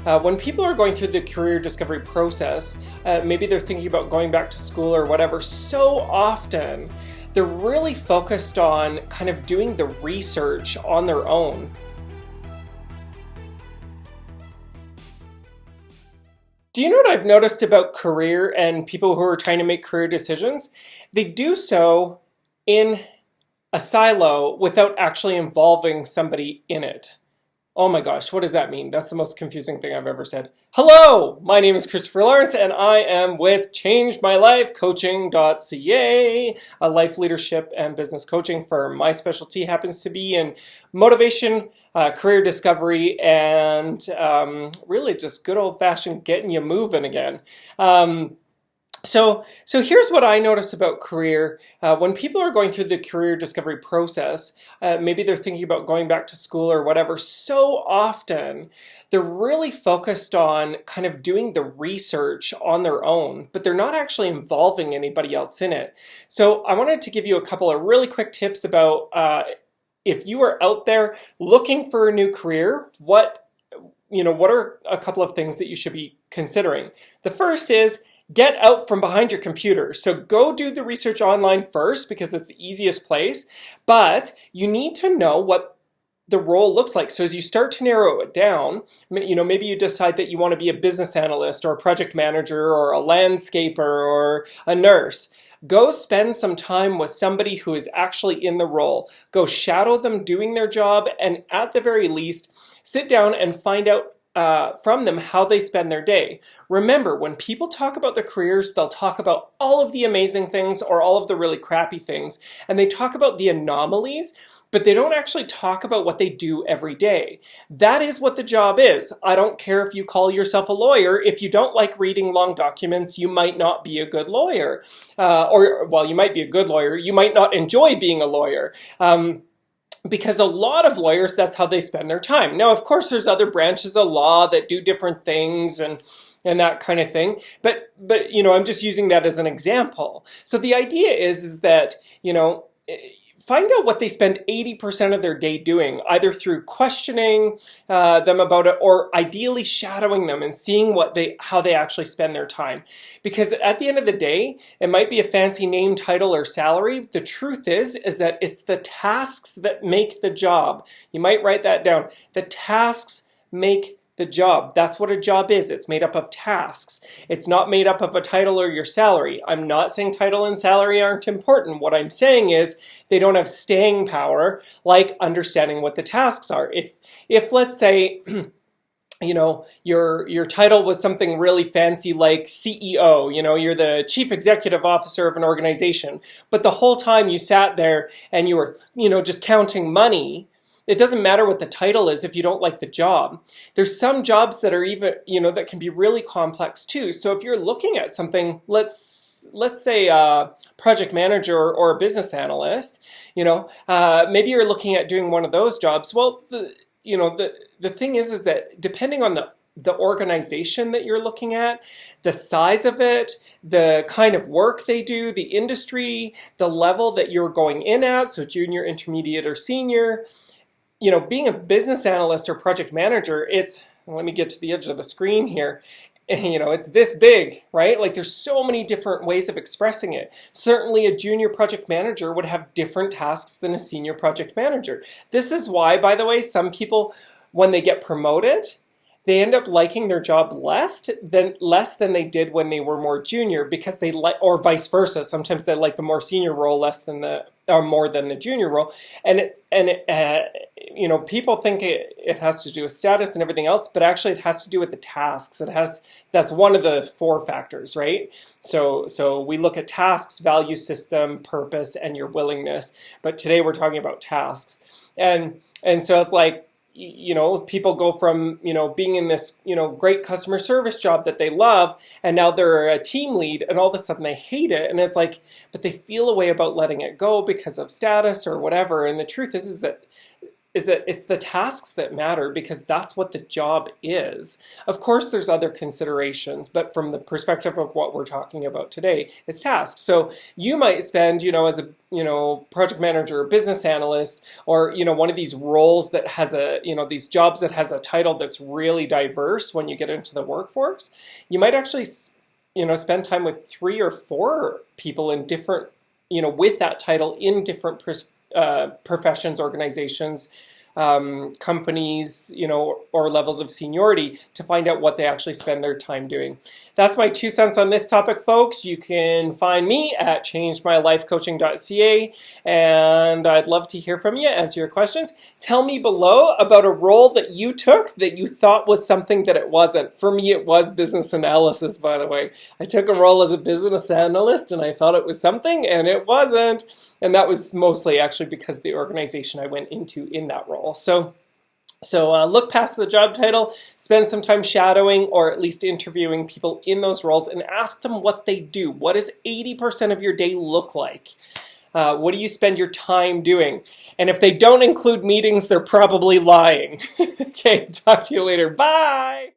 When people are going through the career discovery process, maybe they're thinking about going back to school or whatever, so often they're really focused on kind of doing the research on their own. Do you know what I've noticed about career and people who are trying to make career decisions? They do so in a silo without actually involving somebody in it. Oh my gosh, what does that mean? That's the most confusing thing I've ever said. Hello, my name is Christopher Lawrence and I am with ChangeMyLifeCoaching.ca, a life leadership and business coaching firm. My specialty happens to be in motivation, career discovery, and really just good old-fashioned getting you moving again. So here's what I notice about career. When people are going through the career discovery process, maybe they're thinking about going back to school or whatever, so often they're really focused on kind of doing the research on their own, but they're not actually involving anybody else in it. So I wanted to give you a couple of really quick tips about if you are out there looking for a new career, what are a couple of things that you should be considering. The first is get out from behind your computer. So go do the research online first because it's the easiest place, but you need to know what the role looks like. So as you start to narrow it down, maybe you decide that you want to be a business analyst or a project manager or a landscaper or a nurse. Go spend some time with somebody who is actually in the role. Go shadow them doing their job, and at the very least, sit down and find out from them how they spend their day. Remember, when people talk about their careers, they'll talk about all of the amazing things or all of the really crappy things, and they talk about the anomalies, but they don't actually talk about what they do every day. That is what the job is. I don't care if you call yourself a lawyer. If you don't like reading long documents, you might not be a good lawyer. Well, you might be a good lawyer. You might not enjoy being a lawyer. Because a lot of lawyers, that's how they spend their time. Now, of course, there's other branches of law that do different things and that kind of thing. But I'm just using that as an example. So the idea is that, find out what they spend 80% of their day doing, either through questioning them about it or ideally shadowing them and seeing how they actually spend their time. Because at the end of the day, it might be a fancy name, title, or salary. The truth is that it's the tasks that make the job. You might write that down. The tasks make the job. That's what a job is. It's made up of tasks. It's not made up of a title or your salary. I'm not saying title and salary aren't important. What I'm saying is they don't have staying power like understanding what the tasks are. If let's say, your title was something really fancy like CEO, you're the chief executive officer of an organization, but the whole time you sat there and you were, just counting money. It doesn't matter what the title is if you don't like the job. There's some jobs that are even, that can be really complex too. So if you're looking at something, let's say a project manager or a business analyst, maybe you're looking at doing one of those jobs. Well, the thing is that depending on the organization that you're looking at, the size of it, the kind of work they do, the industry, the level that you're going in at, so junior, intermediate, or senior, being a business analyst or project manager, let me get to the edge of the screen here. It's this big, right? Like there's so many different ways of expressing it. Certainly a junior project manager would have different tasks than a senior project manager. This is why, by the way, some people, when they get promoted, they end up liking their job less than they did when they were more junior, because they like, or vice versa. Sometimes they like the more senior role more than the junior role, people think it has to do with status and everything else, but actually it has to do with the tasks. That's one of the 4 factors, right? So we look at tasks, value system, purpose, and your willingness. But today we're talking about tasks, and so it's like, people go from, being in this, great customer service job that they love, and now they're a team lead, and all of a sudden they hate it. And it's like, but they feel a way about letting it go because of status or whatever. And the truth is that is that it's the tasks that matter because that's what the job is. Of course, there's other considerations, but from the perspective of what we're talking about today, it's tasks. So you might spend, as a, project manager or business analyst, or, one of these roles that has a, these jobs that has a title that's really diverse when you get into the workforce. You might actually, spend time with 3 or 4 people in different, with that title in different professions, organizations, companies, or levels of seniority to find out what they actually spend their time doing. That's my 2 cents on this topic, folks. You can find me at changemylifecoaching.ca, and I'd love to hear from you, answer your questions. Tell me below about a role that you took that you thought was something that it wasn't. For me, it was business analysis, by the way. I took a role as a business analyst, and I thought it was something, and it wasn't. And that was mostly actually because of the organization I went into in that role. So look past the job title, spend some time shadowing or at least interviewing people in those roles and ask them what they do. What does 80% of your day look like? What do you spend your time doing? And if they don't include meetings, they're probably lying. Okay, talk to you later. Bye!